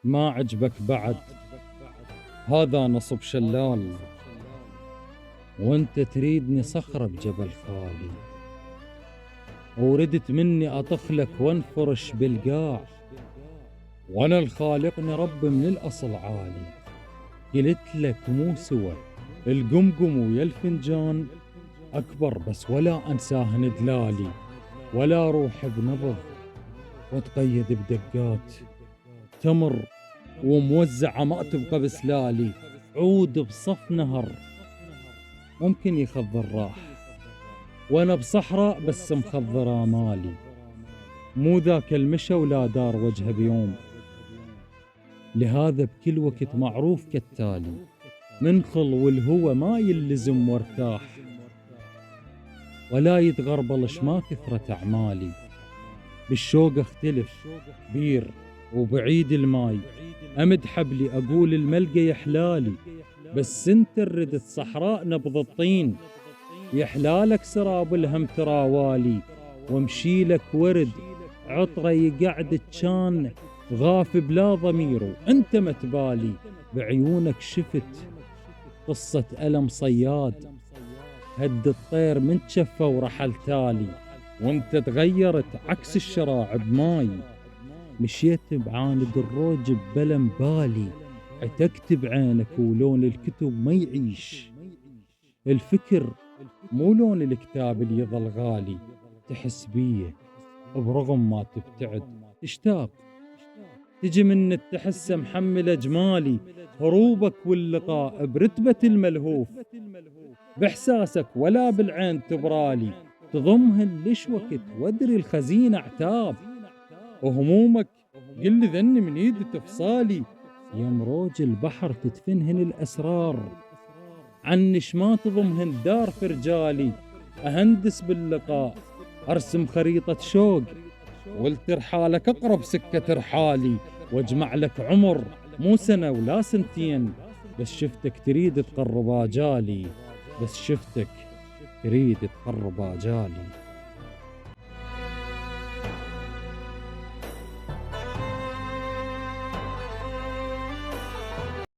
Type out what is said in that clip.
ما عجبك بعد، هذا نصب شلال، وانت تريدني صخرة بجبل خالي، وردت مني اطخلك وانفرش بالقاع، وانا الخالقني رب من الاصل عالي. قلت لك مو سوى القمقم ويا الفنجان اكبر، بس ولا انساه دلالي، ولا روح بنبض وتقيد بدقات تمر، وموزعة ما تبقى بسلالي. عود بصف نهر ممكن يخضر راح، وانا بصحراء بس مخضر امالي. مو ذاك المشى ولا دار وجهه بيوم، لهذا بكل وقت معروف كالتالي. منخل والهوى ما يلزم وارتاح، ولا يتغربلش ما كثرة اعمالي. بالشوق اختلف بير وبعيد الماي، امد حبلي اقول الملقى يحلالي. بس انت ردت صحراء نبض الطين، يحلالك سراب الهم تراوالي. وامشي لك ورد عطره يقعد كان غاف بلا ضميره، انت ما تبالي. بعيونك شفت قصة ألم صياد، هد الطير من تشفى ورحل تالي. وانت تغيرت عكس الشراع بماي، مشيت بعاند الروج ببلم بالي. عتقت بعينك ولون الكتب ما يعيش، الفكر مو لون الكتاب اللي يظل غالي. تحس بيه برغم ما تبتعد تشتاق، تجي من تحس محمل اجمالي. هروبك واللقاء برتبة الملهوف، باحساسك ولا بالعين تبرالي. تضمهن ليش وقت وادري الخزينة عتاب، وهمومك قل ذني من ايد تفصالي. يا مروج البحر تدفنهن الاسرار، عنش ما تضمهن دار في رجالي. اهندس باللقاء ارسم خريطة شوق، والترحالك اقرب سكة رحالي. واجمع لك عمر مو سنة ولا سنتين، بس شفتك تريد تقرب اجالي. بس شفتك تريد تقرب اجالي.